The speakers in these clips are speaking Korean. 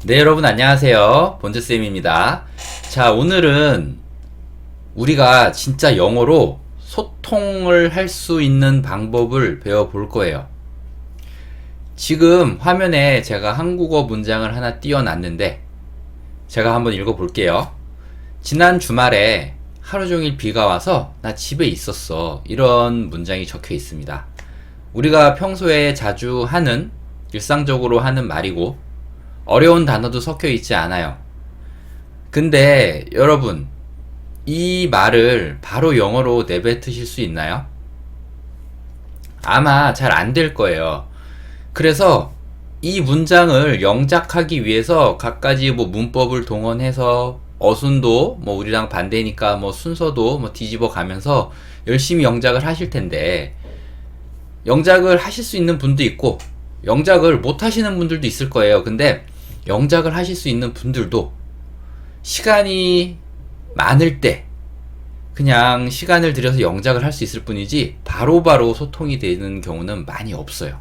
네, 여러분 안녕하세요. 본즈쌤입니다. 자, 오늘은 우리가 진짜 영어로 소통을 할 수 있는 방법을 배워볼 거예요. 지금 화면에 제가 한국어 문장을 하나 띄워놨는데 제가 한번 읽어볼게요. 지난 주말에 하루 종일 비가 와서 나 집에 있었어. 이런 문장이 적혀 있습니다. 우리가 평소에 자주 하는, 일상적으로 하는 말이고 어려운 단어도 섞여 있지 않아요. 근데 여러분, 이 말을 바로 영어로 내뱉으실 수 있나요? 아마 잘 안 될 거예요. 그래서 이 문장을 영작하기 위해서 갖가지 문법을 동원해서 어순도 우리랑 반대니까 순서도 뒤집어 가면서 열심히 영작을 하실 텐데, 영작을 하실 수 있는 분도 있고 영작을 못 하시는 분들도 있을 거예요. 근데 영작을 하실 수 있는 분들도 시간이 많을 때 그냥 시간을 들여서 영작을 할 수 있을 뿐이지 바로바로 소통이 되는 경우는 많이 없어요.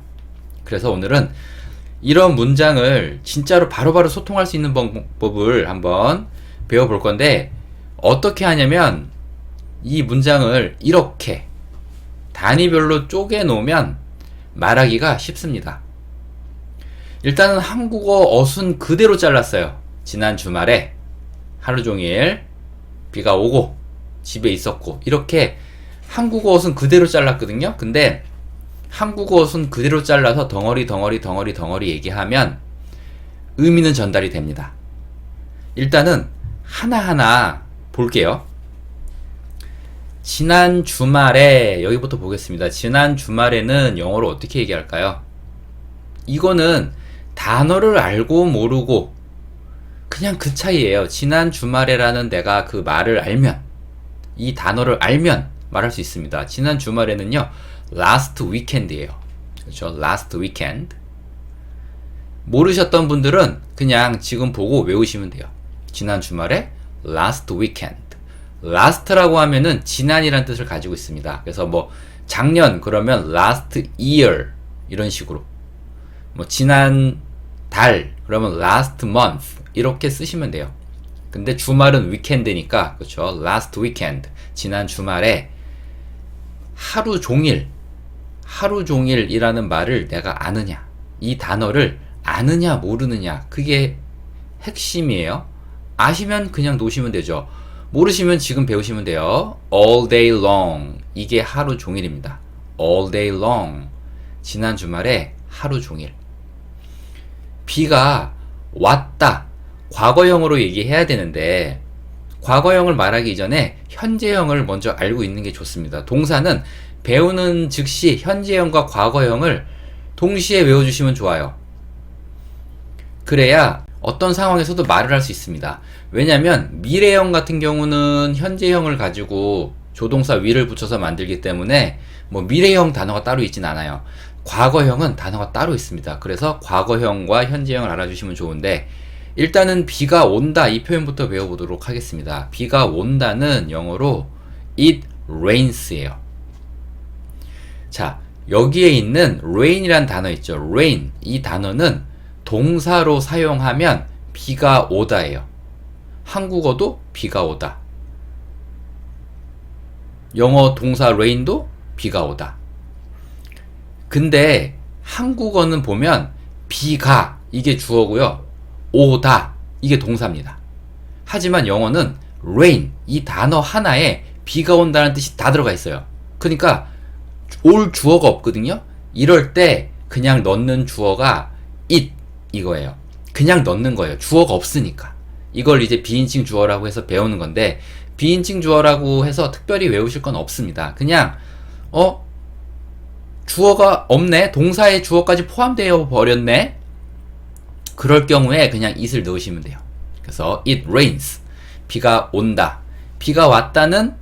그래서 오늘은 이런 문장을 진짜로 바로바로 소통할 수 있는 방법을 한번 배워볼 건데, 어떻게 하냐면 이 문장을 이렇게 단위별로 쪼개 놓으면 말하기가 쉽습니다. 일단은 한국어 어순 그대로 잘랐어요. 지난 주말에 하루 종일 비가 오고 집에 있었고, 이렇게 한국어 어순 그대로 잘랐거든요. 근데 한국어 어순 그대로 잘라서 덩어리 얘기하면 의미는 전달이 됩니다. 일단은 하나하나 볼게요. 지난 주말에, 여기부터 보겠습니다. 지난 주말에는 영어로 어떻게 얘기할까요? 이거는 단어를 알고 모르고 그냥 그 차이예요. 지난 주말에라는 내가 그 말을 알면, 이 단어를 알면 말할 수 있습니다. 지난 주말에는요, last weekend이에요. 그렇죠? last weekend. 모르셨던 분들은 그냥 지금 보고 외우시면 돼요. 지난 주말에 last weekend. last라고 하면은 지난이라는 뜻을 가지고 있습니다. 그래서 작년 그러면 last year 이런 식으로, 지난 달 그러면 last month 이렇게 쓰시면 돼요. 근데 주말은 weekend니까, 그렇죠? last weekend, 지난 주말에 하루 종일이라는 말을 내가 아느냐, 이 단어를 아느냐 모르느냐, 그게 핵심이에요. 아시면 그냥 놓으시면 되죠. 모르시면 지금 배우시면 돼요. all day long, 이게 하루 종일입니다. all day long, 지난 주말에 하루 종일. 비가 왔다, 과거형으로 얘기해야 되는데 과거형을 말하기 이전에 현재형을 먼저 알고 있는 게 좋습니다. 동사는 배우는 즉시 현재형과 과거형을 동시에 외워주시면 좋아요. 그래야 어떤 상황에서도 말을 할 수 있습니다. 왜냐면 미래형 같은 경우는 현재형을 가지고 조동사 위를 붙여서 만들기 때문에 미래형 단어가 따로 있진 않아요. 과거형은 단어가 따로 있습니다. 그래서 과거형과 현재형을 알아주시면 좋은데, 일단은 비가 온다, 이 표현부터 배워보도록 하겠습니다. 비가 온다는 영어로 it rains예요. 자, 여기에 있는 rain이란 단어 있죠. rain, 이 단어는 동사로 사용하면 비가 오다예요. 한국어도 비가 오다, 영어 동사 rain도 비가 오다. 근데 한국어는 보면 비가, 이게 주어고요, 오다, 이게 동사입니다. 하지만 영어는 rain, 이 단어 하나에 비가 온다는 뜻이 다 들어가 있어요. 그러니까 올 주어가 없거든요. 이럴 때 그냥 넣는 주어가 it, 이거예요. 그냥 넣는 거예요. 주어가 없으니까. 이걸 이제 비인칭 주어라고 해서 배우는 건데, 비인칭 주어라고 해서 특별히 외우실 건 없습니다. 그냥 주어가 없네, 동사에 주어까지 포함되어 버렸네, 그럴 경우에 그냥 it을 넣으시면 돼요. 그래서 it rains, 비가 온다. 비가 왔다는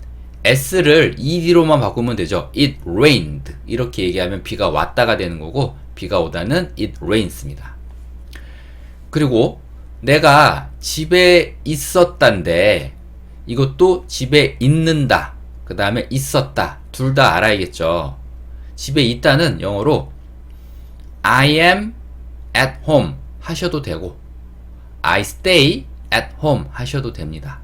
s를 ed로만 바꾸면 되죠. it rained, 이렇게 얘기하면 비가 왔다가 되는 거고, 비가 오다는 it rains입니다. 그리고 내가 집에 있었단데, 이것도 집에 있는다, 그 다음에 있었다, 둘 다 알아야겠죠. 집에 있다는 영어로 I am at home 하셔도 되고, I stay at home 하셔도 됩니다.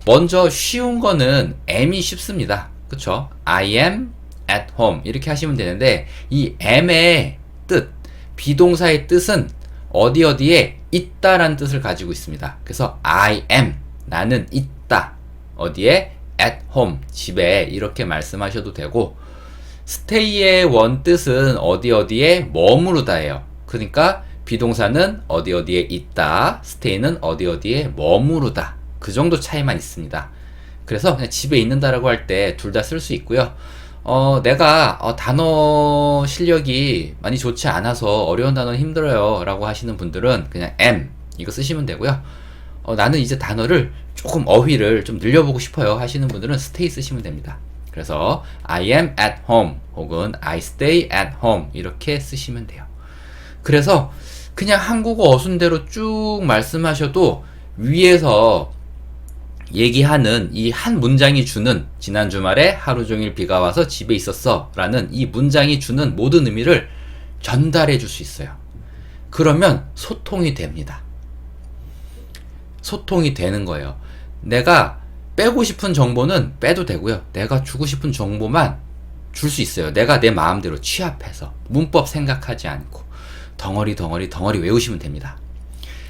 먼저 쉬운 거는 am이 쉽습니다. 그쵸? I am at home 이렇게 하시면 되는데 이 am의 뜻, 비동사의 뜻은 어디 어디에 있다라는 뜻을 가지고 있습니다. 그래서 I am, 나는 있다. 어디에? at home, 집에 이렇게 말씀하셔도 되고 stay의 원 뜻은 어디 어디에 머무르다예요. 그러니까 비동사는 어디 어디에 있다, stay는 어디 어디에 머무르다. 그 정도 차이만 있습니다. 그래서 그냥 집에 있는다라고 할 때 둘 다 쓸 수 있고요. 내가 단어 실력이 많이 좋지 않아서 어려운 단어는 힘들어요 라고 하시는 분들은 그냥 am 이거 쓰시면 되고요. 나는 이제 단어를 조금 어휘를 좀 늘려보고 싶어요 하시는 분들은 stay 쓰시면 됩니다. 그래서 I am at home 혹은 I stay at home 이렇게 쓰시면 돼요. 그래서 그냥 한국어 어순대로 쭉 말씀하셔도 위에서 얘기하는 이 한 문장이 주는 지난 주말에 하루 종일 비가 와서 집에 있었어 라는 이 문장이 주는 모든 의미를 전달해 줄 수 있어요. 그러면 소통이 됩니다. 소통이 되는 거예요. 내가 빼고 싶은 정보는 빼도 되고요. 내가 주고 싶은 정보만 줄 수 있어요. 내가 내 마음대로 취합해서 문법 생각하지 않고 덩어리 외우시면 됩니다.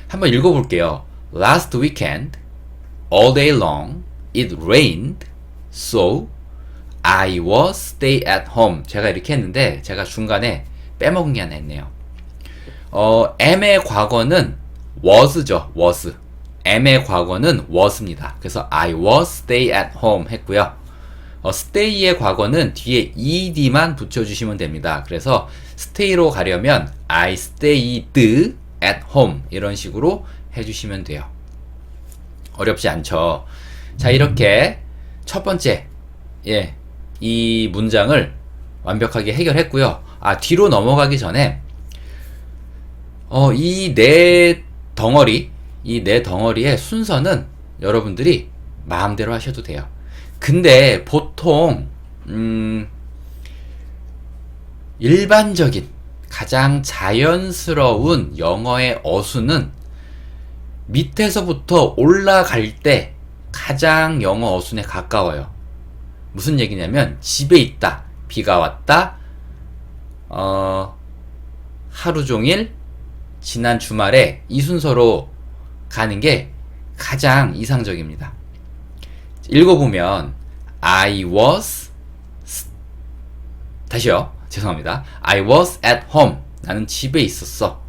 한번 읽어볼게요. Last weekend, all day long, it rained, so I was stay at home. 제가 이렇게 했는데 제가 중간에 빼먹은 게 하나 있네요. am의 과거는 was죠. was. am의 과거는 was입니다. 그래서 I was stay at home 했고요. stay의 과거는 뒤에 ed만 붙여주시면 됩니다. 그래서 stay로 가려면 I stayed at home 이런 식으로 해주시면 돼요. 어렵지 않죠? 자, 이렇게 첫 번째 이 문장을 완벽하게 해결했고요. 뒤로 넘어가기 전에 이 네 덩어리의 순서는 여러분들이 마음대로 하셔도 돼요. 근데 보통 일반적인 가장 자연스러운 영어의 어순은 밑에서부터 올라갈 때 가장 영어 어순에 가까워요. 무슨 얘기냐면 집에 있다, 비가 왔다, 하루 종일, 지난 주말에 이 순서로 가는 게 가장 이상적입니다. 읽어보면 다시요. 죄송합니다. I was at home. 나는 집에 있었어.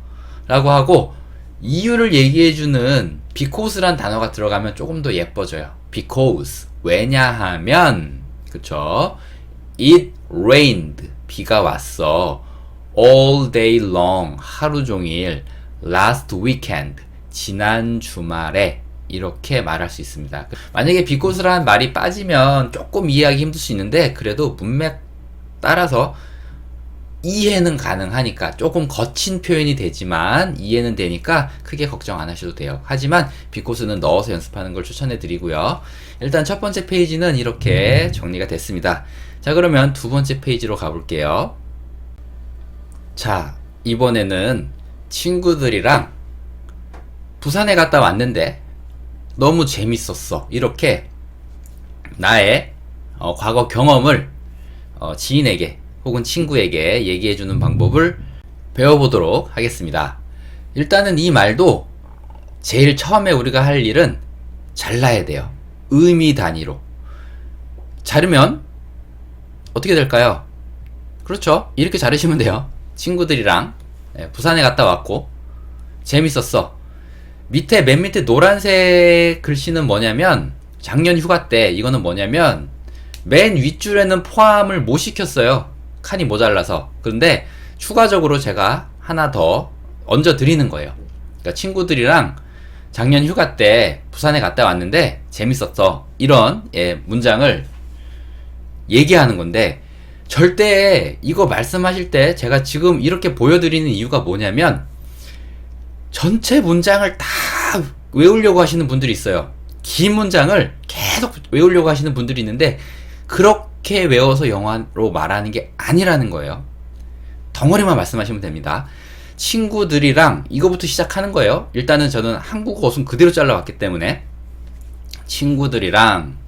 라고 하고 이유를 얘기해주는 because란 단어가 들어가면 조금 더 예뻐져요. because. 왜냐하면 그쵸? It rained. 비가 왔어. all day long. 하루 종일. last weekend. 지난 주말에. 이렇게 말할 수 있습니다. 만약에 because라는 말이 빠지면 조금 이해하기 힘들 수 있는데 그래도 문맥 따라서 이해는 가능하니까 조금 거친 표현이 되지만 이해는 되니까 크게 걱정 안 하셔도 돼요. 하지만 because는 넣어서 연습하는 걸 추천해 드리고요. 일단 첫 번째 페이지는 이렇게 정리가 됐습니다. 자, 그러면 두 번째 페이지로 가볼게요. 자, 이번에는 친구들이랑 부산에 갔다 왔는데 너무 재밌었어. 이렇게 나의 과거 경험을 지인에게 혹은 친구에게 얘기해주는 방법을 배워보도록 하겠습니다. 일단은 이 말도 제일 처음에 우리가 할 일은 잘라야 돼요. 의미 단위로. 자르면 어떻게 될까요? 그렇죠. 이렇게 자르시면 돼요. 친구들이랑 부산에 갔다 왔고 재밌었어. 맨 밑에 노란색 글씨는 뭐냐면 작년 휴가 때 이거는 뭐냐면 맨 윗줄에는 포함을 못 시켰어요. 칸이 모자라서. 그런데 추가적으로 제가 하나 더 얹어 드리는 거예요. 그러니까 친구들이랑 작년 휴가 때 부산에 갔다 왔는데 재밌었어. 이런 문장을 얘기하는 건데 절대 이거 말씀하실 때 제가 지금 이렇게 보여드리는 이유가 뭐냐면 전체 문장을 다 외우려고 하시는 분들이 있어요. 긴 문장을 계속 외우려고 하시는 분들이 있는데 그렇게 외워서 영어로 말하는 게 아니라는 거예요. 덩어리만 말씀하시면 됩니다. 친구들이랑 이거부터 시작하는 거예요. 일단은 저는 한국어 어순 그대로 잘라왔기 때문에 친구들이랑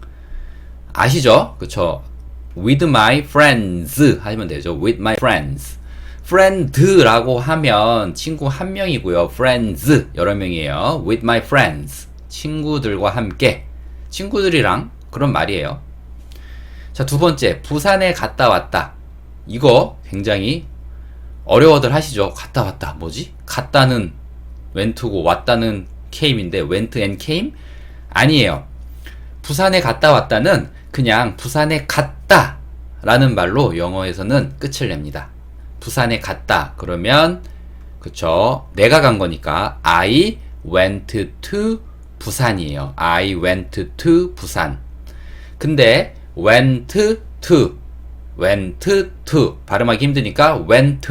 아시죠? 그쵸? with my friends 하시면 되죠. with my friends. friend라고 하면 친구 한 명이고요. friends 여러 명이에요. with my friends. 친구들과 함께. 친구들이랑 그런 말이에요. 자, 두 번째. 부산에 갔다 왔다. 이거 굉장히 어려워들 하시죠. 갔다 왔다. 뭐지? 갔다는 went고 왔다는 came인데 went and came? 아니에요. 부산에 갔다 왔다는 그냥 부산에 갔다 라는 말로 영어에서는 끝을 냅니다. 부산에 갔다 그러면 그쵸, 내가 간 거니까 I went to 부산이에요. I went to 부산. 근데 went to 발음하기 힘드니까 went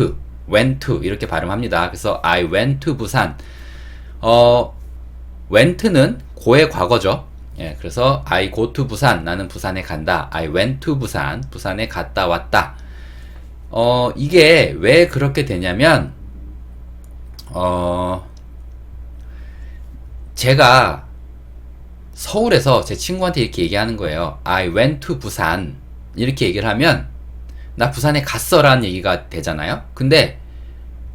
이렇게 발음합니다. 그래서 I went to 부산. went는 고의 과거죠. 예, 그래서 I go to 부산. 나는 부산에 간다. I went to 부산. 부산에 갔다 왔다. 이게 왜 그렇게 되냐면, 제가 서울에서 제 친구한테 이렇게 얘기하는 거예요. I went to 부산. 이렇게 얘기를 하면, 나 부산에 갔어라는 얘기가 되잖아요. 근데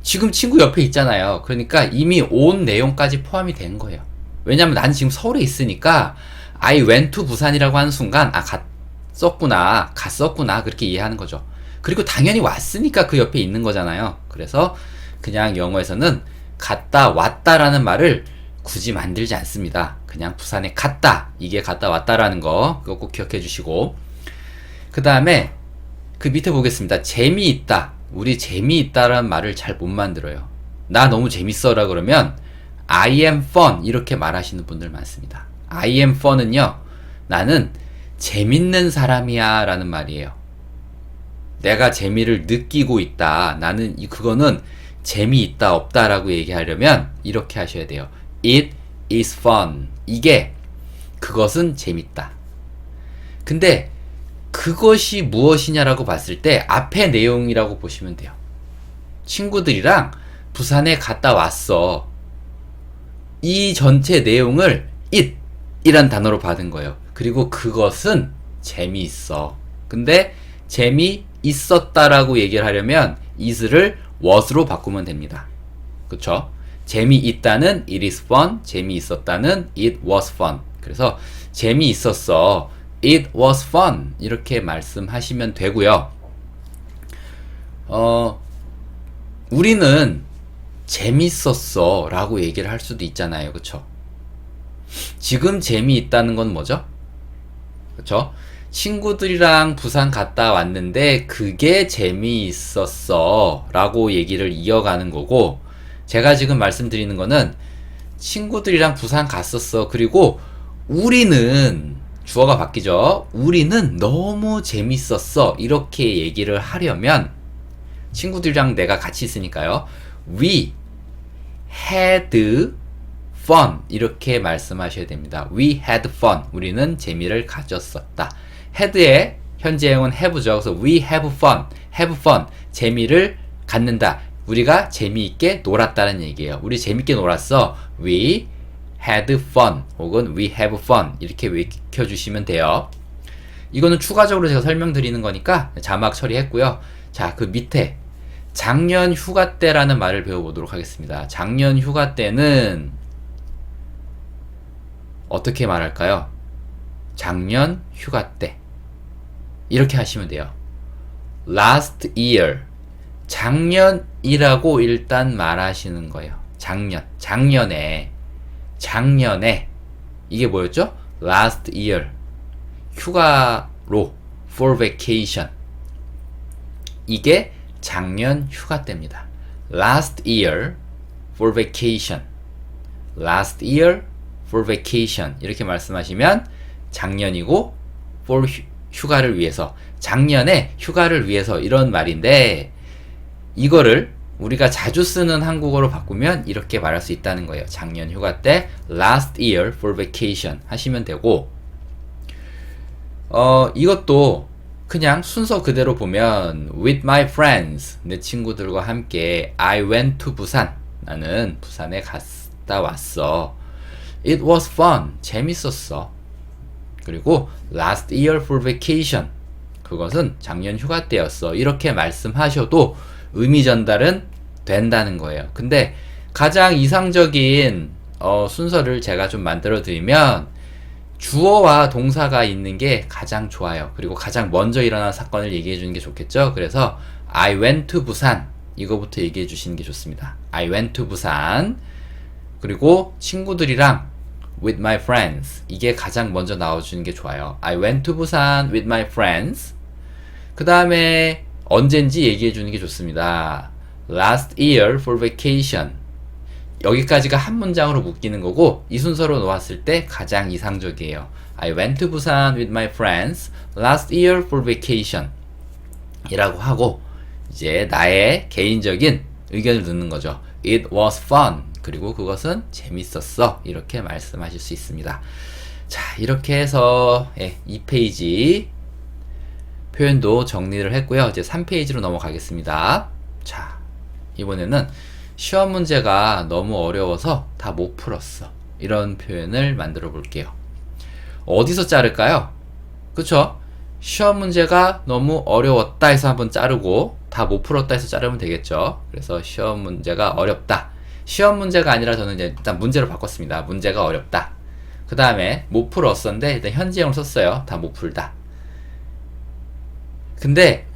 지금 친구 옆에 있잖아요. 그러니까 이미 온 내용까지 포함이 된 거예요. 왜냐면 난 지금 서울에 있으니까 I went to 부산이라고 하는 순간 갔었구나 그렇게 이해하는 거죠. 그리고 당연히 왔으니까 그 옆에 있는 거잖아요. 그래서 그냥 영어에서는 갔다 왔다라는 말을 굳이 만들지 않습니다. 그냥 부산에 갔다, 이게 갔다 왔다라는 거 그거 꼭 기억해 주시고, 그 다음에 그 밑에 보겠습니다. 재미있다. 우리 재미있다라는 말을 잘 못 만들어요. 나 너무 재밌어라 그러면 I am fun 이렇게 말하시는 분들 많습니다. I am fun은요, 나는 재밌는 사람이야 라는 말이에요. 내가 재미를 느끼고 있다. 나는 그거는 재미있다 없다 라고 얘기하려면 이렇게 하셔야 돼요. It is fun. 이게 그것은 재밌다. 근데 그것이 무엇이냐라고 봤을 때 앞의 내용이라고 보시면 돼요. 친구들이랑 부산에 갔다 왔어. 이 전체 내용을 it 이란 단어로 받은 거예요. 그리고 그것은 재미있어. 근데 재미있었다라고 얘기를 하려면 is를 was로 바꾸면 됩니다. 그쵸? 재미있다는 it is fun, 재미있었다는 it was fun. 그래서 재미있었어. It was fun. 이렇게 말씀하시면 되고요. 우리는 재밌었어 라고 얘기를 할 수도 있잖아요. 그쵸? 지금 재미있다는 건 뭐죠? 그쵸? 친구들이랑 부산 갔다 왔는데 그게 재미있었어 라고 얘기를 이어가는 거고, 제가 지금 말씀드리는 거는 친구들이랑 부산 갔었어. 그리고 우리는 주어가 바뀌죠. 우리는 너무 재밌었어. 이렇게 얘기를 하려면 친구들이랑 내가 같이 있으니까요. We had fun. 이렇게 말씀하셔야 됩니다. We had fun. 우리는 재미를 가졌었다. had의 현재형은 have죠. 그래서 we have fun. have fun. 재미를 갖는다. 우리가 재미있게 놀았다는 얘기예요. 우리 재밌게 놀았어. We had fun 혹은 we have fun 이렇게 외켜주시면 돼요. 이거는 추가적으로 제가 설명드리는 거니까 자막 처리했고요. 자, 그 밑에 작년 휴가 때라는 말을 배워보도록 하겠습니다. 작년 휴가 때는 어떻게 말할까요? 작년 휴가 때 이렇게 하시면 돼요. last year. 작년이라고 일단 말하시는 거예요. 작년에 이게 뭐였죠? last year. 휴가로 for vacation. 이게 작년 휴가 때입니다. last year for vacation. last year for vacation. 이렇게 말씀하시면 작년이고 for 휴가를 위해서, 작년에 휴가를 위해서 이런 말인데, 이거를 우리가 자주 쓰는 한국어로 바꾸면 이렇게 말할 수 있다는 거예요. 작년 휴가 때 last year for vacation 하시면 되고, 이것도 그냥 순서 그대로 보면 with my friends 내 친구들과 함께 I went to 부산 나는 부산에 갔다 왔어. It was fun 재밌었어. 그리고 last year for vacation 그것은 작년 휴가 때였어. 이렇게 말씀하셔도 의미 전달은 된다는 거예요. 근데 가장 이상적인 순서를 제가 좀 만들어 드리면 주어와 동사가 있는 게 가장 좋아요. 그리고 가장 먼저 일어난 사건을 얘기해 주는 게 좋겠죠. 그래서 I went to 부산 이거부터 얘기해 주시는 게 좋습니다. I went to 부산 그리고 친구들이랑 with my friends 이게 가장 먼저 나와주는 게 좋아요. I went to 부산 with my friends 그 다음에 언젠지 얘기해 주는 게 좋습니다. Last year for vacation 여기까지가 한 문장으로 묶이는 거고 이 순서로 놓았을 때 가장 이상적이에요. I went to 부산 with my friends last year for vacation 이라고 하고 이제 나의 개인적인 의견을 넣는 거죠. It was fun 그리고 그것은 재밌었어 이렇게 말씀하실 수 있습니다. 자 이렇게 해서 2페이지 표현도 정리를 했고요. 이제 3페이지로 넘어가겠습니다. 자 이번에는 시험 문제가 너무 어려워서 다 못 풀었어. 이런 표현을 만들어 볼게요. 어디서 자를까요? 그쵸? 시험 문제가 너무 어려웠다 해서 한번 자르고 다 못 풀었다 해서 자르면 되겠죠. 그래서 시험 문제가 어렵다. 시험 문제가 아니라 저는 이제 일단 문제로 바꿨습니다. 문제가 어렵다. 그 다음에 못 풀었었는데 일단 현재형을 썼어요. 다 못 풀다. 근데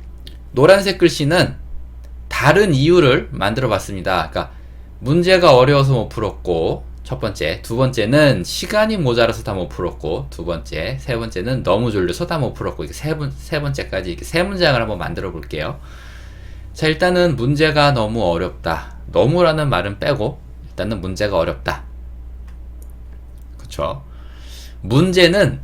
노란색 글씨는 다른 이유를 만들어 봤습니다. 그러니까 문제가 어려워서 못 풀었고 첫 번째, 두 번째는 시간이 모자라서 다 못 풀었고 두 번째, 세 번째는 너무 졸려서 다 못 풀었고 이렇게 세 번째까지 이렇게 세 문장을 한번 만들어 볼게요. 자 일단은 문제가 너무 어렵다. 너무라는 말은 빼고 일단은 문제가 어렵다. 그쵸? 문제는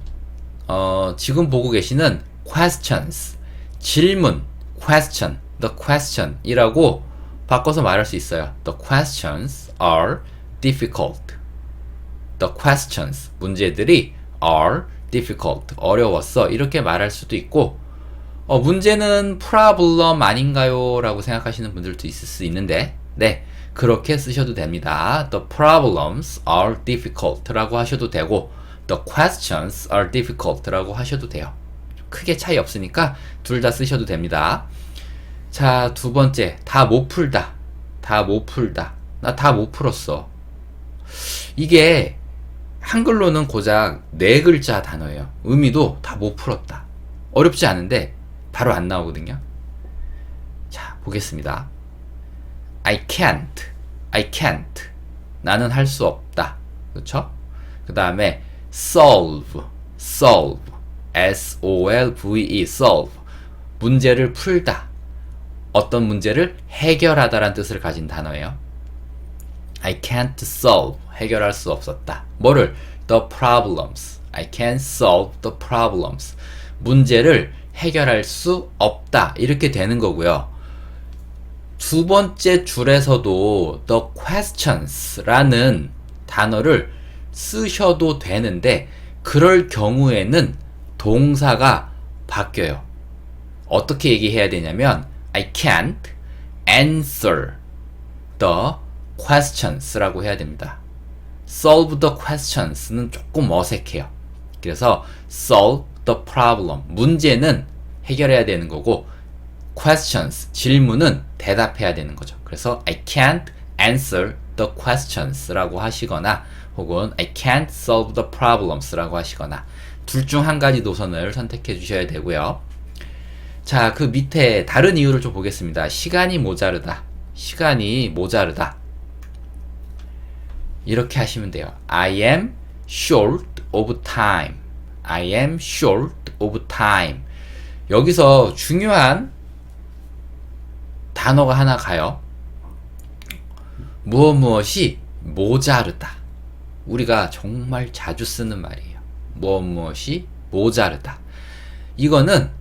지금 보고 계시는 questions 질문 question the question 이라고 바꿔서 말할 수 있어요. The questions are difficult. The questions 문제들이 are difficult 어려웠어 이렇게 말할 수도 있고 문제는 problem 아닌가요? 라고 생각하시는 분들도 있을 수 있는데 네 그렇게 쓰셔도 됩니다. The problems are difficult 라고 하셔도 되고 The questions are difficult 라고 하셔도 돼요. 크게 차이 없으니까 둘 다 쓰셔도 됩니다. 자, 두 번째, 다 못 풀다. 다 못 풀다. 나 다 못 풀었어. 이게 한글로는 고작 네 글자 단어예요. 의미도 다 못 풀었다. 어렵지 않은데 바로 안 나오거든요. 자, 보겠습니다. I can't. 나는 할 수 없다. 그쵸? 그 다음에 solve. S-O-L-V-E, solve. 문제를 풀다. 어떤 문제를 해결하다라는 뜻을 가진 단어예요. I can't solve. 해결할 수 없었다. 뭐를? The problems. I can't solve the problems. 문제를 해결할 수 없다. 이렇게 되는 거고요. 두 번째 줄에서도 the questions라는 단어를 쓰셔도 되는데 그럴 경우에는 동사가 바뀌어요. 어떻게 얘기해야 되냐면 I can't answer the questions라고 해야 됩니다. solve the questions는 조금 어색해요. 그래서 solve the problem 문제는 해결해야 되는 거고 questions 질문은 대답해야 되는 거죠. 그래서 I can't answer the questions라고 하시거나 혹은 I can't solve the problems라고 하시거나 둘 중 한 가지 노선을 선택해 주셔야 되고요. 자, 그 밑에 다른 이유를 좀 보겠습니다. 시간이 모자르다. 이렇게 하시면 돼요. I am short of time. 여기서 중요한 단어가 하나 가요. 무엇이 모자르다. 우리가 정말 자주 쓰는 말이에요. 무엇이 모자르다. 이거는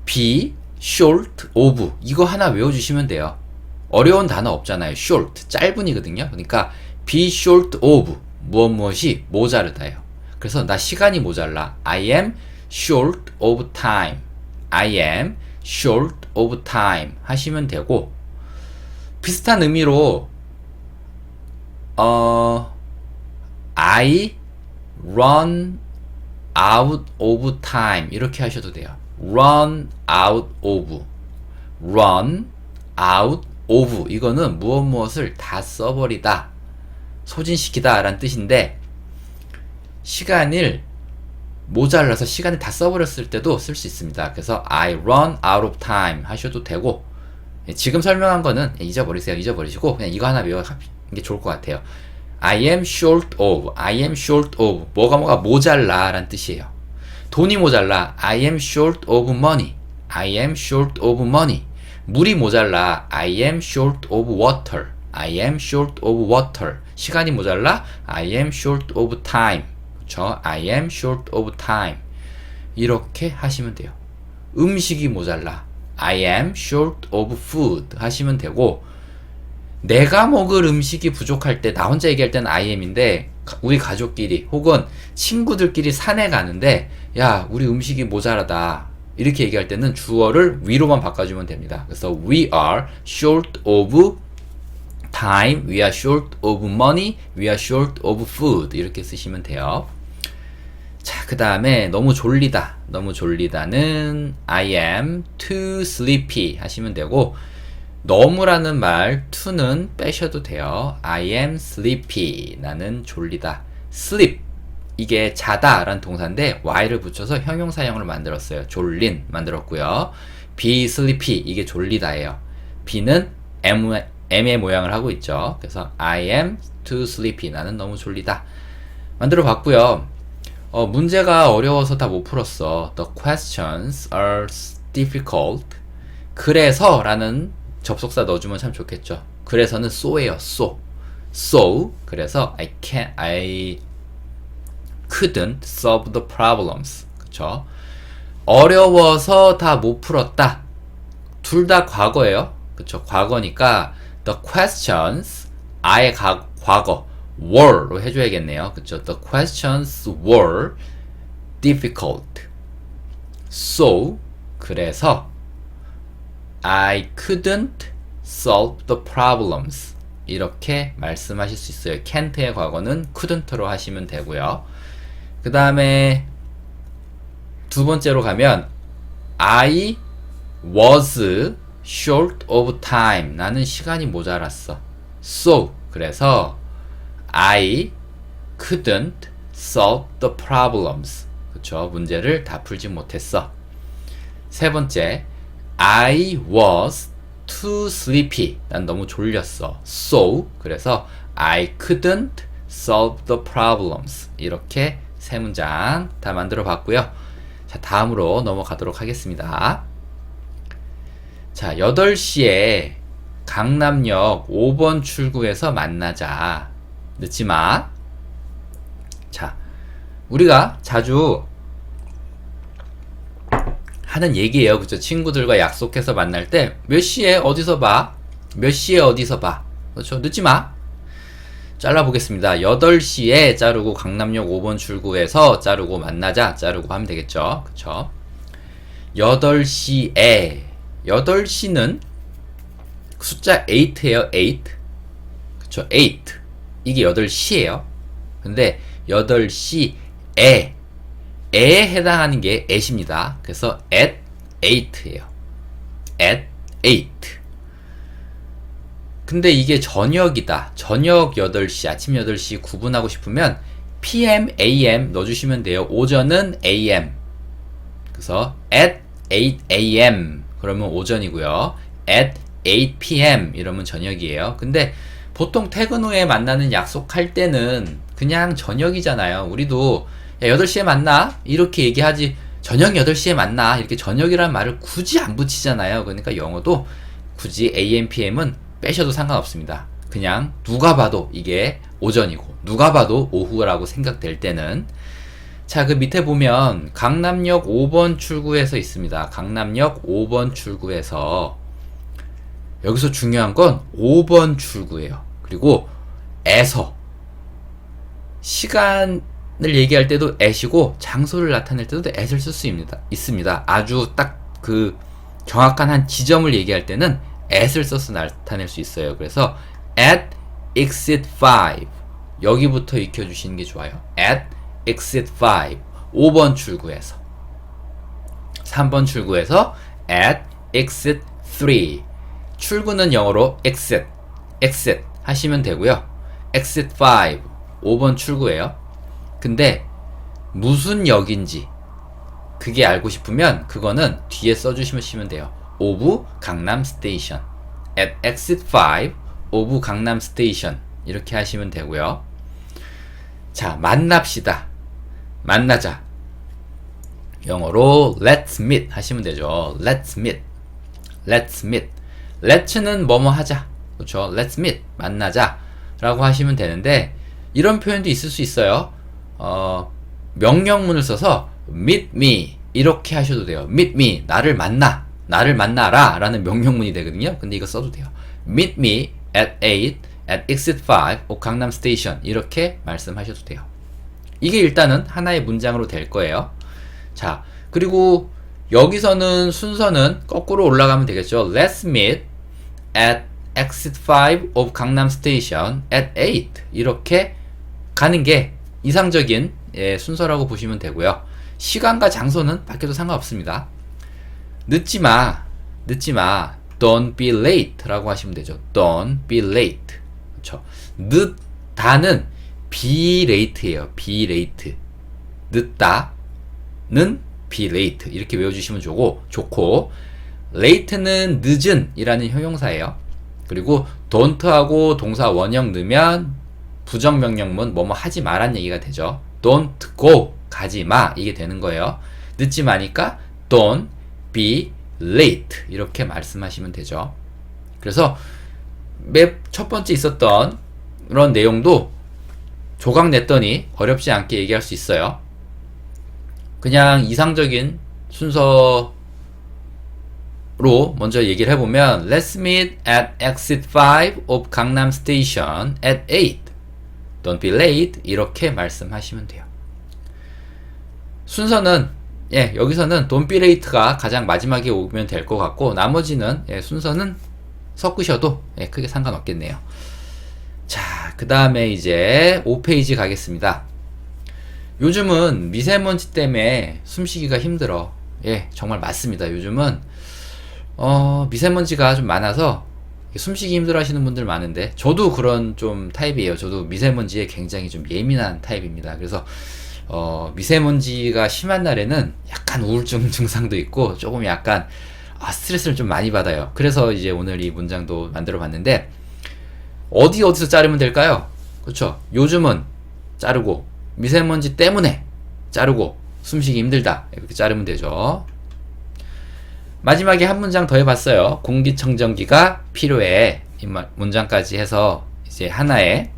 be short of 이거 하나 외워주시면 돼요. 어려운 단어 없잖아요. short 짧은이거든요. 그러니까 be short of 무엇이 모자르다예요. 그래서 나 시간이 모자라. I am short of time. I am short of time 하시면 되고, 비슷한 의미로 I run out of time 이렇게 하셔도 돼요. run out of 이거는 무엇을 다 써버리다, 소진시키다 라는 뜻인데, 시간을 모자라서 시간을 다 써버렸을 때도 쓸 수 있습니다. 그래서 I run out of time 하셔도 되고, 지금 설명한 거는 잊어버리세요. 잊어버리시고 그냥 이거 하나 외우는 게 좋을 것 같아요. I am short of 뭐가 모자라 라는 뜻이에요. 돈이 모자라, I am short of money. 물이 모자라, I am short of water. 시간이 모자라, I am short of time. 그쵸? I am short of time. 이렇게 하시면 돼요. 음식이 모자라, I am short of food 하시면 되고, 내가 먹을 음식이 부족할 때, 나 혼자 얘기할 때는 I am인데, 우리 가족끼리 혹은 친구들끼리 산에 가는데, 야, 우리 음식이 모자라다 이렇게 얘기할 때는 주어를 we로만 바꿔주면 됩니다. 그래서 we are short of time, we are short of money, we are short of food 이렇게 쓰시면 돼요. 자, 그 다음에 너무 졸리다는 I am too sleepy 하시면 되고, 너무라는 말 to는 빼셔도 돼요. I am sleepy. 나는 졸리다. sleep. 이게 자다 라는 동사인데 y를 붙여서 형용사형으로 만들었어요. 졸린 만들었고요. be sleepy. 이게 졸리다예요. be는 M의 모양을 하고 있죠. 그래서 I am too sleepy. 나는 너무 졸리다. 만들어 봤고요. 문제가 어려워서 다 못 풀었어. The questions are difficult. 그래서 라는 접속사 넣어주면 참 좋겠죠. 그래서는 so예요. so 그래서 I couldn't solve the problems. 그쵸? 어려워서 다 못 풀었다. 둘 다 과거예요. 그쵸? 과거니까 the questions, I의 과거 were로 해줘야겠네요. 그쵸? The questions were difficult. So 그래서 I couldn't solve the problems. 이렇게 말씀하실 수 있어요. can't의 과거는 couldn't로 하시면 되고요. 그 다음에 두 번째로 가면 I was short of time. 나는 시간이 모자랐어. So 그래서 I couldn't solve the problems. 그쵸? 문제를 다 풀지 못했어. 세 번째, I was too sleepy. 난 너무 졸렸어. So 그래서 I couldn't solve the problems. 이렇게 세 문장 다 만들어 봤고요. 자, 다음으로 넘어가도록 하겠습니다. 자, 8시에 강남역 5번 출구에서 만나자. 늦지 마. 자, 우리가 자주 하는 얘기예요. 그죠? 친구들과 약속해서 만날 때 몇 시에 어디서 봐? 몇 시에 어디서 봐? 그렇죠? 늦지 마. 잘라보겠습니다. 8시에 자르고 강남역 5번 출구에서 자르고 만나자 자르고 하면 되겠죠. 그쵸? 8시에 8시는 숫자 8예요. 8. 그쵸? 8. 이게 8시예요. 근데 8시에 에에 해당하는 게 at입니다. 그래서 at 8예요. at 8. 근데 이게 저녁이다. 저녁 8시, 아침 8시 구분하고 싶으면 PM, AM 넣어주시면 돼요. 오전은 AM. 그래서 at 8 AM 그러면 오전이고요. at 8 PM 이러면 저녁이에요. 근데 보통 퇴근 후에 만나는 약속할 때는 그냥 저녁이잖아요. 우리도 야, 8시에 만나? 이렇게 얘기하지 저녁 8시에 만나 이렇게 저녁이라는 말을 굳이 안 붙이잖아요. 그러니까 영어도 굳이 AM, PM은 빼셔도 상관없습니다. 그냥 누가 봐도 이게 오전이고 누가 봐도 오후라고 생각될 때는 자, 그 밑에 보면 강남역 5번 출구에서 있습니다. 강남역 5번 출구에서 여기서 중요한 건 5번 출구예요. 그리고 에서 시간을 얘기할 때도 at이고 장소를 나타낼 때도 at을 쓸 수 있습니다. 아주 딱 그 정확한 한 지점을 얘기할 때는 at을 써서 나타낼 수 있어요. 그래서 at exit 5 여기부터 익혀주시는 게 좋아요. at exit 5 5번 출구에서 3번 출구에서 at exit 3 출구는 영어로 exit 하시면 되고요. exit 5 5번 출구예요. 근데 무슨 역인지 그게 알고 싶으면 그거는 뒤에 써주시면 돼요. of 강남 스테이션 at exit 5 of 강남 스테이션 이렇게 하시면 되고요. 자, 만납시다. 만나자. 영어로 let's meet 하시면 되죠. let's meet. let's meet. let's는 뭐뭐 하자. 그렇죠. let's meet. 만나자. 라고 하시면 되는데 이런 표현도 있을 수 있어요. 명령문을 써서 meet me 이렇게 하셔도 돼요. meet me. 나를 만나. 나를 만나라 라는 명령문이 되거든요. 근데 이거 써도 돼요. meet me at 8 at exit 5 of 강남 스테이션 이렇게 말씀하셔도 돼요. 이게 일단은 하나의 문장으로 될 거예요. 자, 그리고 여기서는 순서는 거꾸로 올라가면 되겠죠. Let's meet at exit 5 of 강남 스테이션 at 8 이렇게 가는 게 이상적인 순서라고 보시면 되고요. 시간과 장소는 바뀌어도 상관없습니다. 늦지 마. Don't be late 라고 하시면 되죠. Don't be late. 그렇죠. 늦다는 be late예요. be late. 늦다는 be late. 이렇게 외워주시면 좋고 late는 늦은 이라는 형용사예요. 그리고 don't하고 동사 원형 넣으면 부정명령문 뭐뭐 하지 마란 얘기가 되죠. Don't go. 가지 마. 이게 되는 거예요. 늦지 마니까 don't be late 이렇게 말씀하시면 되죠. 그래서 첫 번째 있었던 그런 내용도 조각 냈더니 어렵지 않게 얘기할 수 있어요. 그냥 이상적인 순서로 먼저 얘기를 해보면 Let's meet at exit 5 of 강남 station at 8. Don't be late 이렇게 말씀하시면 돼요. 순서는 여기서는 Don't be late가 가장 마지막에 오면 될 것 같고 나머지는 순서는 섞으셔도 크게 상관없겠네요. 자, 그 다음에 이제 5페이지 가겠습니다. 요즘은 미세먼지 때문에 숨쉬기가 힘들어. 정말 맞습니다. 요즘은 미세먼지가 좀 많아서 숨쉬기 힘들어 하시는 분들 많은데 저도 그런 좀 타입이에요. 저도 미세먼지에 굉장히 좀 예민한 타입입니다. 그래서 미세먼지가 심한 날에는 약간 우울증 증상도 있고 조금 약간 스트레스를 좀 많이 받아요. 그래서 이제 오늘 이 문장도 만들어 봤는데 어디서 자르면 될까요? 그렇죠. 요즘은 자르고 미세먼지 때문에 자르고 숨쉬기 힘들다 이렇게 자르면 되죠. 마지막에 한 문장 더 해봤어요. 공기청정기가 필요해. 이 문장까지 해서 이제 하나의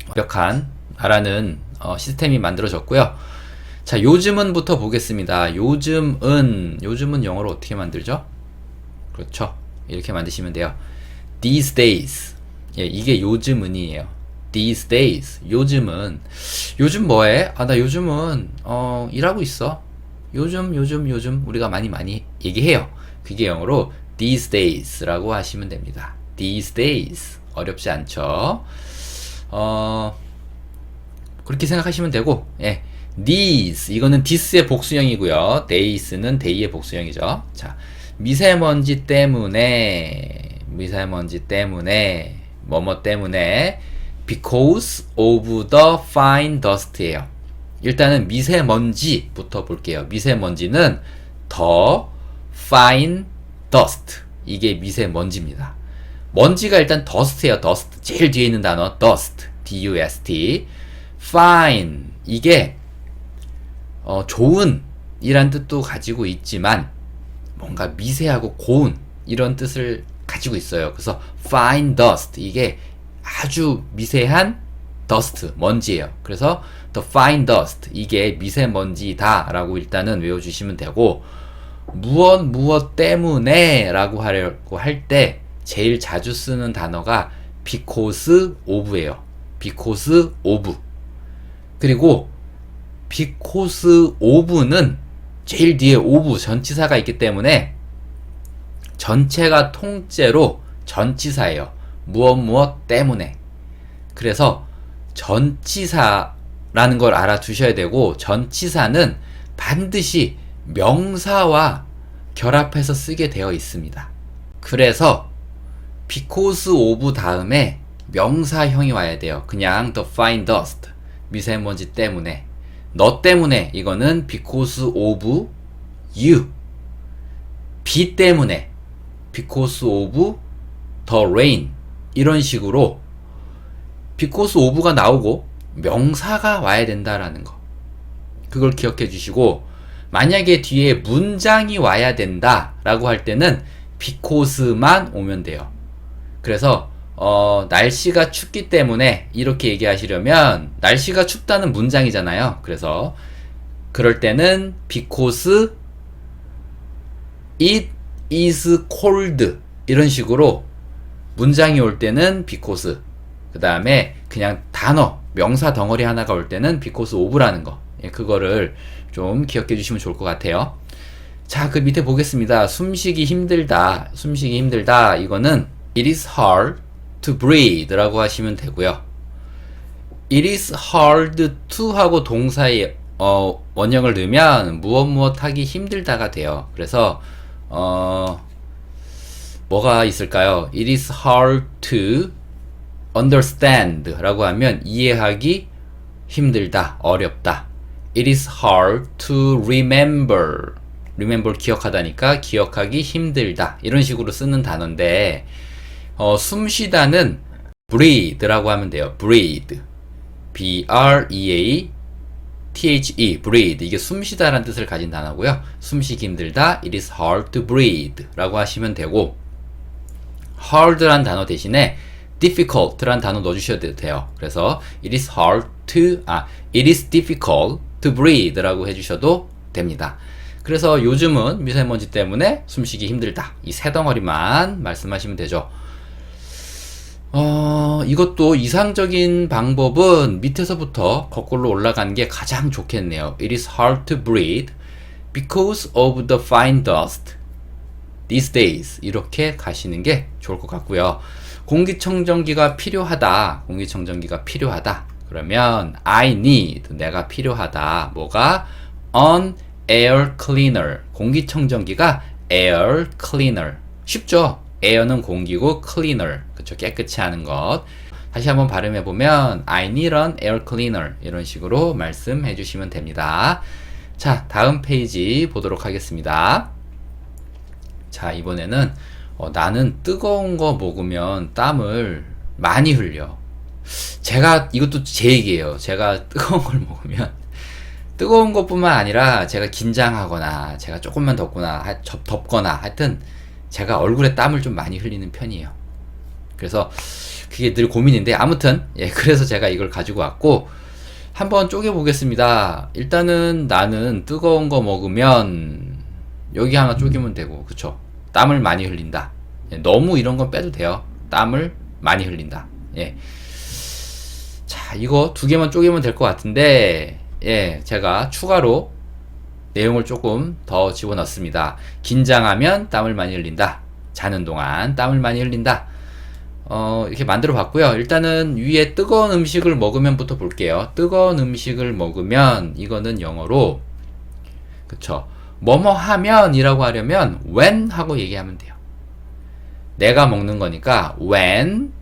완벽한 말하는 시스템이 만들어졌고요. 자, 요즘은부터 보겠습니다. 요즘은 영어로 어떻게 만들죠? 그렇죠. 이렇게 만드시면 돼요. These days. 이게 요즘은이에요. These days. 요즘 뭐해? 나 요즘은 일하고 있어. 요즘 우리가 많이 얘기해요. 그게 영어로 these days라고 하시면 됩니다. These days. 어렵지 않죠? 그렇게 생각하시면 되고, these 이거는 this의 복수형이고요. days는 day의 복수형이죠. 자, 미세먼지 때문에 뭐뭐 때문에 because of the fine dust예요. 일단은 미세먼지부터 볼게요. 미세먼지는 the fine dust 이게 미세먼지입니다. 먼지가 일단 dust예요. dust 제일 뒤에 있는 단어 dust D-U-S-T fine 이게 좋은 이란 뜻도 가지고 있지만 뭔가 미세하고 고운 이런 뜻을 가지고 있어요. 그래서 fine dust 이게 아주 미세한 dust 먼지예요. 그래서 the fine dust 이게 미세먼지다 라고 일단은 외워주시면 되고 무엇 때문에 라고 하려고 할 때 제일 자주 쓰는 단어가 because of예요. because of 그리고 because of는 제일 뒤에 of 전치사가 있기 때문에 전체가 통째로 전치사예요. 무엇 무엇 때문에. 그래서 전치사라는 걸 알아두셔야 되고, 전치사는 반드시 명사와 결합해서 쓰게 되어 있습니다. 그래서 because of 다음에 명사형이 와야 돼요. 그냥 the fine dust, 미세먼지 때문에, 너 때문에, 이거는 because of you. 비 때문에 because of the rain, 이런 식으로 because of가 나오고 명사가 와야 된다라는 거, 그걸 기억해 주시고, 만약에 뒤에 문장이 와야 된다 라고 할 때는 because만 오면 돼요. 그래서 날씨가 춥기 때문에 이렇게 얘기하시려면, 날씨가 춥다는 문장이잖아요. 그래서 그럴 때는 because it is cold, 이런 식으로 문장이 올 때는 because, 그 다음에 그냥 단어, 명사 덩어리 하나가 올 때는 because of라는 거, 그거를 좀 기억해 주시면 좋을 것 같아요. 자, 그 밑에 보겠습니다. 숨쉬기 힘들다, 숨쉬기 힘들다, 이거는 it is hard to breathe 라고 하시면 되고요. it is hard to 하고 동사에 원형을 넣으면 무엇 무엇 하기 힘들다가 돼요. 그래서 뭐가 있을까요? it is hard to understand 라고 하면 이해하기 힘들다, 어렵다. it is hard to remember, remember 기억하다니까 기억하기 힘들다, 이런 식으로 쓰는 단어인데, 숨쉬다는 breathe 라고 하면 돼요. breathe, B-R-E-A T-H-E, breathe. 이게 숨쉬다라는 뜻을 가진 단어고요. 숨쉬기 힘들다, it is hard to breathe 라고 하시면 되고, hard란 단어 대신에 difficult란 단어 넣어주셔도 돼요. 그래서 it is it is difficult to breathe 라고 해주셔도 됩니다. 그래서 요즘은 미세먼지 때문에 숨쉬기 힘들다, 이 세 덩어리만 말씀하시면 되죠. 이것도 이상적인 방법은 밑에서부터 거꾸로 올라가는 게 가장 좋겠네요. It is hard to breathe because of the fine dust these days, 이렇게 가시는 게 좋을 것 같고요. 공기청정기가 필요하다, 공기청정기가 필요하다, 그러면 I need, 내가 필요하다. 뭐가? An air cleaner, 공기청정기가 air cleaner. 쉽죠? air는 공기고 cleaner, 그쵸, 깨끗이 하는 것. 다시 한번 발음해 보면 I need an air cleaner, 이런 식으로 말씀해 주시면 됩니다. 자, 다음 페이지 보도록 하겠습니다. 자, 이번에는 나는 뜨거운 거 먹으면 땀을 많이 흘려. 제가, 이것도 제 얘기예요. 제가 뜨거운 걸 먹으면, 뜨거운 것뿐만 아니라 제가 긴장하거나 제가 조금만 덥거나 하여튼 제가 얼굴에 땀을 좀 많이 흘리는 편이에요. 그래서 그게 늘 고민인데, 아무튼 그래서 제가 이걸 가지고 왔고 한번 쪼개 보겠습니다. 일단은 나는 뜨거운 거 먹으면, 여기 하나 쪼개면 되고, 그쵸? 땀을 많이 흘린다. 너무 이런 건 빼도 돼요. 땀을 많이 흘린다. 자, 이거 두 개만 쪼개면 될 것 같은데, 제가 추가로 내용을 조금 더 집어넣습니다. 긴장하면 땀을 많이 흘린다. 자는 동안 땀을 많이 흘린다. 이렇게 만들어 봤고요. 일단은 위에 뜨거운 음식을 먹으면부터 볼게요. 뜨거운 음식을 먹으면, 이거는 영어로, 그쵸, 뭐뭐 하면 이라고 하려면 when 하고 얘기하면 돼요. 내가 먹는 거니까 when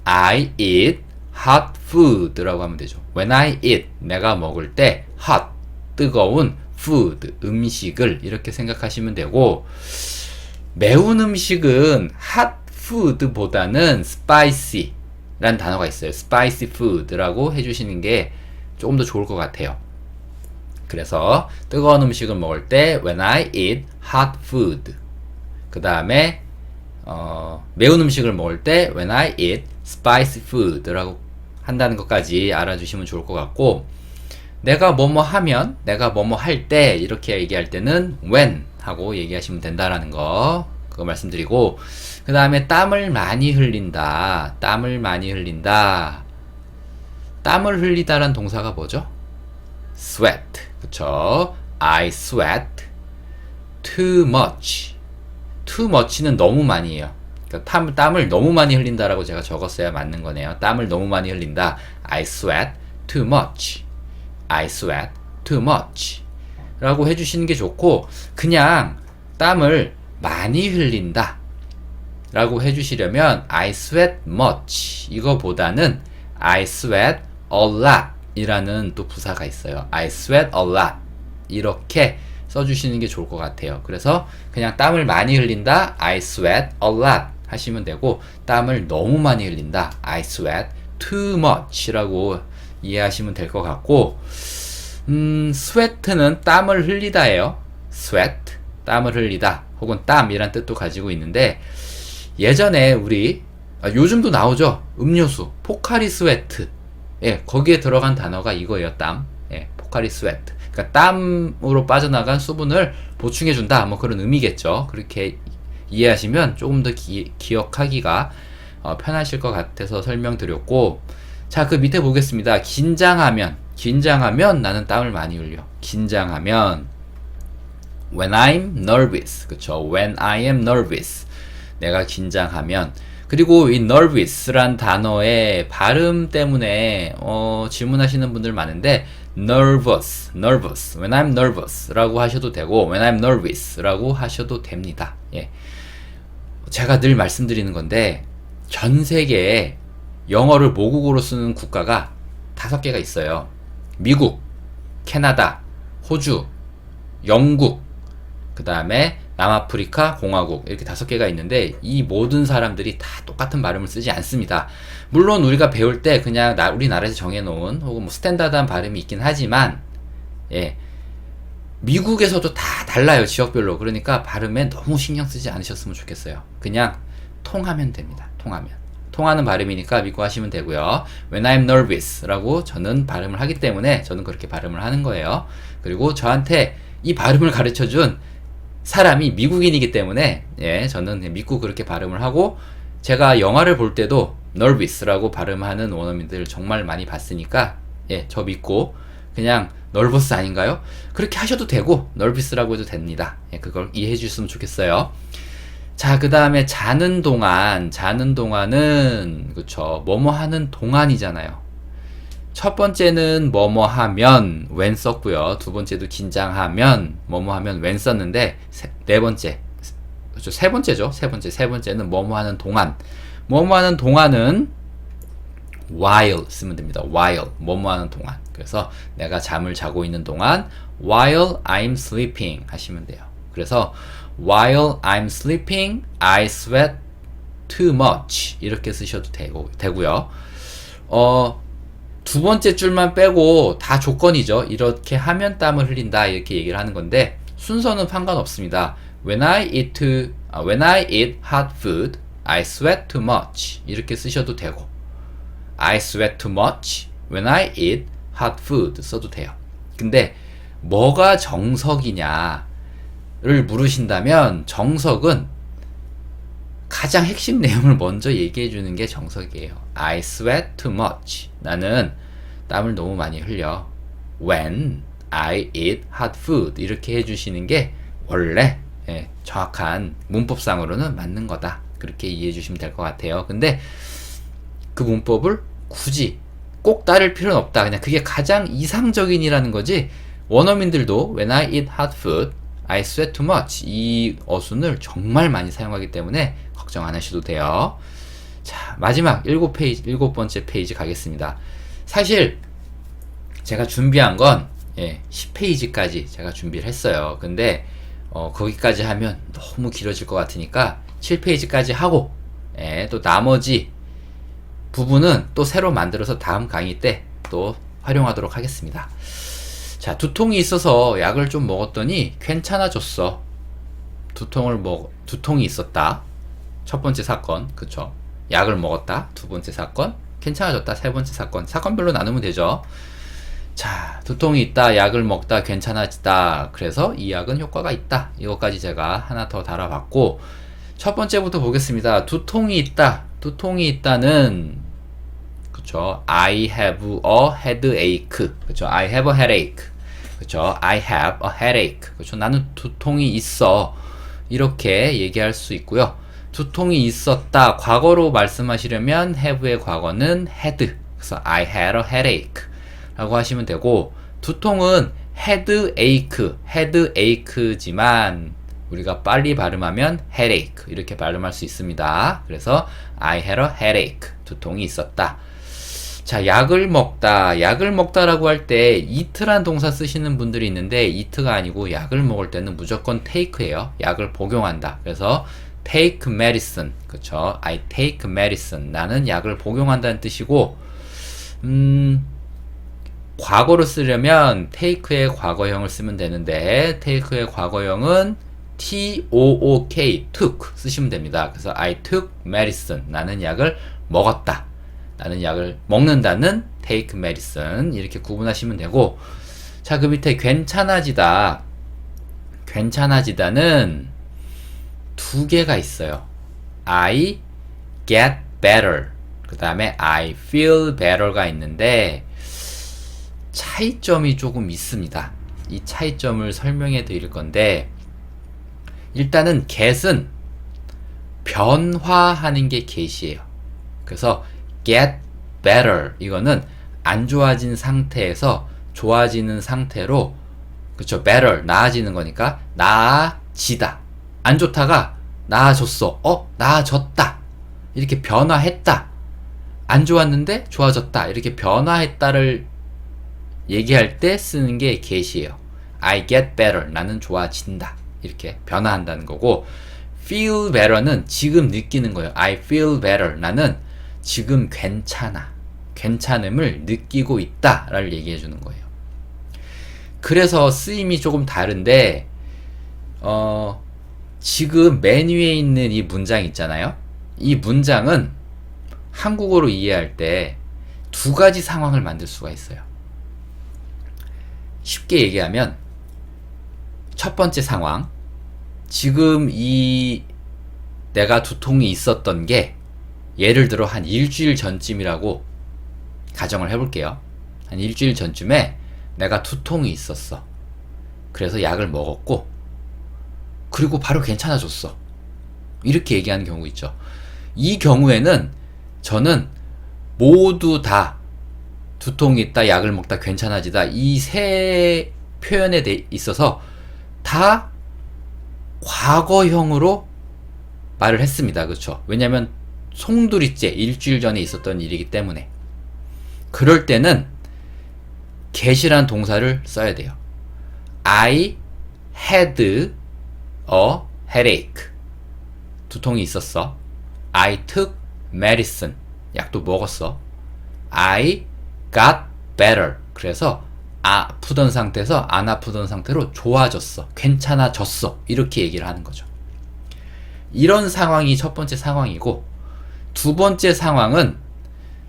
I eat hot food 라고 하면 되죠. when I eat, 내가 먹을 때 hot, 뜨거운 food, 음식을, 이렇게 생각하시면 되고, 매운 음식은 hot food 보다는 spicy 라는 단어가 있어요. spicy food 라고 해주시는 게 조금 더 좋을 것 같아요. 그래서 뜨거운 음식을 먹을 때 when I eat hot food, 그 다음에 매운 음식을 먹을 때 when I eat spicy food 라고 한다는 것까지 알아주시면 좋을 것 같고, 내가 뭐뭐 하면, 내가 뭐뭐 할 때, 이렇게 얘기할 때는 when 하고 얘기하시면 된다라는 거, 그거 말씀드리고, 그 다음에 땀을 많이 흘린다, 땀을 많이 흘린다. 땀을 흘리다란 동사가 뭐죠? sweat, 그쵸? I sweat too much. too much는 너무 많이 해요. 그러니까 땀을 너무 많이 흘린다라고 제가 적었어야 맞는 거네요. 땀을 너무 많이 흘린다. I sweat too much. I sweat too much. 라고 해주시는 게 좋고, 그냥 땀을 많이 흘린다 라고 해주시려면 I sweat much 이거보다는 I sweat a lot 이라는 또 부사가 있어요. I sweat a lot 이렇게 써주시는 게 좋을 것 같아요. 그래서 그냥 땀을 많이 흘린다 I sweat a lot 하시면 되고, 땀을 너무 많이 흘린다 I sweat too much 라고 이해하시면 될 것 같고, sweat는 땀을 흘리다예요. sweat 땀을 흘리다 혹은 땀이란 뜻도 가지고 있는데, 예전에 우리 요즘도 나오죠. 음료수 포카리 스웨트. 예, 거기에 들어간 단어가 이거예요. 땀. 예, 포카리 스웨트. 그러니까 땀으로 빠져나간 수분을 보충해 준다. 뭐 그런 의미겠죠. 그렇게 이해하시면 조금 더 기억하기가 편하실 것 같아서 설명드렸고, 자, 그 밑에 보겠습니다. 긴장하면 나는 땀을 많이 흘려. 긴장하면 when I'm nervous. 그쵸? when I am nervous. 내가 긴장하면. 그리고 이 nervous란 단어의 발음 때문에 질문하시는 분들 많은데, nervous, when I'm nervous 라고 하셔도 되고, when I'm nervous 라고 하셔도 됩니다. 예. 제가 늘 말씀드리는 건데, 전 세계에 영어를 모국어로 쓰는 국가가 5개가 있어요. 미국, 캐나다, 호주, 영국, 그 다음에 남아프리카 공화국, 이렇게 5개가 있는데, 이 모든 사람들이 다 똑같은 발음을 쓰지 않습니다. 물론 우리가 배울 때 그냥 우리나라에서 정해놓은 혹은 뭐 스탠다드한 발음이 있긴 하지만, 예, 미국에서도 다 달라요, 지역별로. 그러니까 발음에 너무 신경 쓰지 않으셨으면 좋겠어요. 그냥 통하면 됩니다. 통하는 발음이니까 믿고 하시면 되고요. When I'm nervous 라고 저는 발음을 하기 때문에 저는 그렇게 발음을 하는 거예요. 그리고 저한테 이 발음을 가르쳐준 사람이 미국인이기 때문에, 예, 저는 믿고 그렇게 발음을 하고, 제가 영화를 볼 때도 nervous라고 발음하는 원어민들 정말 많이 봤으니까, 예, 저 믿고 그냥 nervous 아닌가요? 그렇게 하셔도 되고 nervous라고 해도 됩니다. 예, 그걸 이해해 주셨으면 좋겠어요. 자, 그 다음에 자는 동안은 그쵸, 뭐뭐 하는 동안이잖아요. 첫 번째는 뭐뭐 하면 when 썼고요. 두 번째도 긴장하면 뭐뭐 하면 when 썼는데, 네 번째, 그렇죠, 세 번째는 뭐뭐 하는 동안은 while 쓰면 됩니다. while 뭐뭐 하는 동안. 그래서 내가 잠을 자고 있는 동안 while I'm sleeping 하시면 돼요. 그래서 while I'm sleeping I sweat too much 이렇게 쓰셔도 되고요. 두 번째 줄만 빼고 다 조건이죠. 이렇게 하면 땀을 흘린다 이렇게 얘기를 하는 건데, 순서는 상관없습니다. When I eat hot food, I sweat too much 이렇게 쓰셔도 되고, I sweat too much when I eat hot food 써도 돼요. 근데 뭐가 정석이냐를 물으신다면, 정석은 가장 핵심 내용을 먼저 얘기해 주는 게 정석이에요. I sweat too much. 나는 땀을 너무 많이 흘려. When I eat hot food. 이렇게 해주시는 게 원래, 예, 정확한 문법상으로는 맞는 거다. 그렇게 이해해 주시면 될 것 같아요. 근데 그 문법을 굳이 꼭 따를 필요는 없다. 그냥 그게 가장 이상적인이라는 거지, 원어민들도 when I eat hot food, I sweat too much 이 어순을 정말 많이 사용하기 때문에 걱정 안 하셔도 돼요. 자, 마지막 7번째 페이지 가겠습니다. 사실 제가 준비한 건, 예, 10페이지까지 제가 준비를 했어요. 근데 거기까지 하면 너무 길어질 것 같으니까 7페이지까지 하고, 예, 또 나머지 부분은 또 새로 만들어서 다음 강의 때 또 활용하도록 하겠습니다. 자, 두통이 있어서 약을 좀 먹었더니 괜찮아졌어. 두통이 있었다. 첫 번째 사건, 그쵸? 약을 먹었다. 두 번째 사건, 괜찮아졌다. 세 번째 사건별로 나누면 되죠. 자, 두통이 있다, 약을 먹다, 괜찮아지다. 그래서 이 약은 효과가 있다. 이것까지 제가 하나 더 달아봤고, 첫 번째부터 보겠습니다. 두통이 있다는, 그쵸? I have a headache. 그쵸? I have a headache. 그쵸? I have a headache. 그쵸? 나는 두통이 있어. 이렇게 얘기할 수 있고요. 두통이 있었다. 과거로 말씀하시려면 have의 과거는 had. 그래서 I had a headache 라고 하시면 되고, 두통은 headache지만 우리가 빨리 발음하면 headache 이렇게 발음할 수 있습니다. 그래서 I had a headache. 두통이 있었다. 자, 약을 먹다라고 할 때 eat란 동사 쓰시는 분들이 있는데 eat가 아니고 약을 먹을 때는 무조건 take예요. 약을 복용한다. 그래서 take medicine. 그쵸? I take medicine. 나는 약을 복용한다는 뜻이고, 과거로 쓰려면 take의 과거형을 쓰면 되는데 take의 과거형은 took, took 쓰시면 됩니다. 그래서 I took medicine. 나는 약을 먹었다. 나는 약을 먹는다는 take medicine 이렇게 구분하시면 되고, 자, 그 밑에 괜찮아지다는 두 개가 있어요. I get better 그 다음에 I feel better가 있는데 차이점이 조금 있습니다. 이 차이점을 설명해 드릴 건데, 일단은 get은 변화하는 게 get이에요. 그래서 get better 이거는 안 좋아진 상태에서 좋아지는 상태로, 그쵸? better 나아지는 거니까 나아지다. 안 좋다가 나아졌어. 나아졌다. 이렇게 변화했다. 안 좋았는데 좋아졌다. 이렇게 변화했다를 얘기할 때 쓰는 게 get이에요. I get better. 나는 좋아진다. 이렇게 변화한다는 거고, feel better는 지금 느끼는 거예요. I feel better. 나는 지금 괜찮아. 괜찮음을 느끼고 있다. 라를 얘기해 주는 거예요. 그래서 쓰임이 조금 다른데, 지금 맨 위에 있는 이 문장 있잖아요. 이 문장은 한국어로 이해할 때 두 가지 상황을 만들 수가 있어요. 쉽게 얘기하면, 첫 번째 상황, 지금 내가 두통이 있었던 게 예를 들어 한 일주일 전쯤이라고 가정을 해볼게요. 한 일주일 전쯤에 내가 두통이 있었어. 그래서 약을 먹었고, 그리고 바로 괜찮아졌어. 이렇게 얘기하는 경우 있죠. 이 경우에는 저는 모두 다 두통이 있다, 약을 먹다, 괜찮아지다, 이 세 표현에 있어서 다 과거형으로 말을 했습니다. 그렇죠? 왜냐면 송두리째 일주일 전에 있었던 일이기 때문에. 그럴 때는 get이란 동사를 써야 돼요. I had a headache. 두통이 있었어. I took medicine. 약도 먹었어. I got better. 그래서 아프던 상태에서 안 아프던 상태로 좋아졌어. 괜찮아졌어. 이렇게 얘기를 하는 거죠. 이런 상황이 첫 번째 상황이고, 두 번째 상황은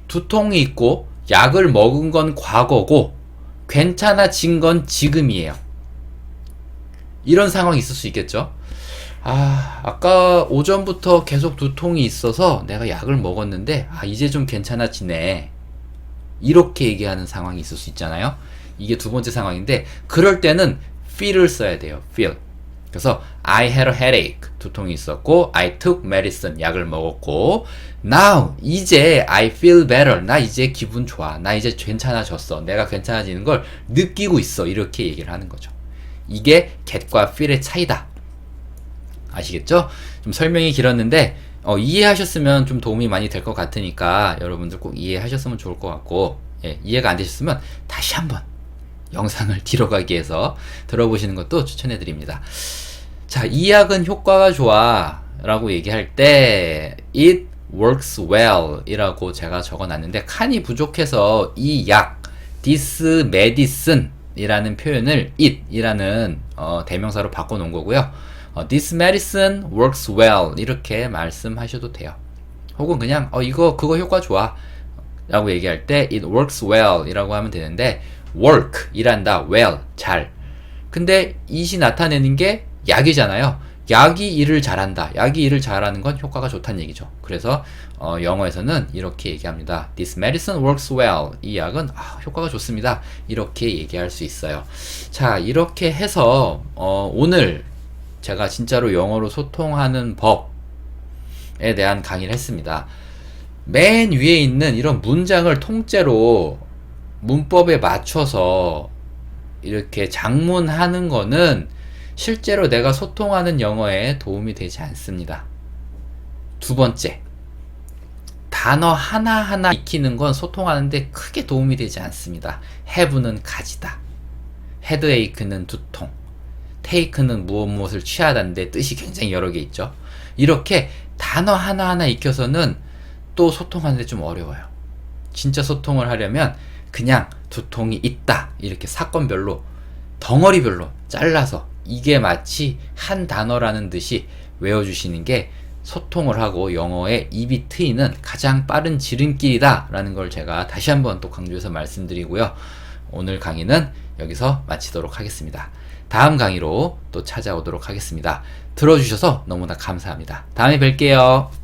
두통이 있고 약을 먹은 건 과거고 괜찮아진 건 지금이에요. 이런 상황이 있을 수 있겠죠. 아까 오전부터 계속 두통이 있어서 내가 약을 먹었는데 이제 좀 괜찮아지네. 이렇게 얘기하는 상황이 있을 수 있잖아요. 이게 두 번째 상황인데, 그럴 때는 feel을 써야 돼요. feel. 그래서 I had a headache. 두통이 있었고, I took medicine. 약을 먹었고, now 이제 I feel better. 나 이제 기분 좋아. 나 이제 괜찮아졌어. 내가 괜찮아지는 걸 느끼고 있어. 이렇게 얘기를 하는 거죠. 이게 get과 feel의 차이다. 아시겠죠? 좀 설명이 길었는데 이해하셨으면 좀 도움이 많이 될 것 같으니까 여러분들 꼭 이해하셨으면 좋을 것 같고, 이해가 안 되셨으면 다시 한번 영상을 뒤로 가기 위해서 들어보시는 것도 추천해 드립니다. 자, 이 약은 효과가 좋아 라고 얘기할 때 it works well 이라고 제가 적어놨는데, 칸이 부족해서 이 약 this medicine 이라는 표현을 it 이라는 대명사로 바꿔놓은 거고요. This medicine works well 이렇게 말씀하셔도 돼요. 혹은 그냥 그거 효과 좋아 라고 얘기할 때 it works well 이라고 하면 되는데, work 일한다, well 잘. 근데 it이 나타내는 게 약이잖아요. 약이 일을 잘한다. 약이 일을 잘하는 건 효과가 좋다는 얘기죠. 그래서 영어에서는 이렇게 얘기합니다. This medicine works well. 이 약은 효과가 좋습니다. 이렇게 얘기할 수 있어요. 자, 이렇게 해서 오늘 제가 진짜로 영어로 소통하는 법에 대한 강의를 했습니다. 맨 위에 있는 이런 문장을 통째로 문법에 맞춰서 이렇게 장문하는 거는 실제로 내가 소통하는 영어에 도움이 되지 않습니다. 두 번째, 단어 하나하나 익히는 건 소통하는데 크게 도움이 되지 않습니다. have는 가지다, headache는 두통, take는 무엇을 취하다인데 뜻이 굉장히 여러 개 있죠. 이렇게 단어 하나하나 익혀서는 또 소통하는데 좀 어려워요. 진짜 소통을 하려면 그냥 두통이 있다 이렇게 사건별로 덩어리별로 잘라서 이게 마치 한 단어라는 듯이 외워주시는 게 소통을 하고 영어에 입이 트이는 가장 빠른 지름길이다 라는 걸 제가 다시 한번 또 강조해서 말씀드리고요. 오늘 강의는 여기서 마치도록 하겠습니다. 다음 강의로 또 찾아오도록 하겠습니다. 들어주셔서 너무나 감사합니다. 다음에 뵐게요.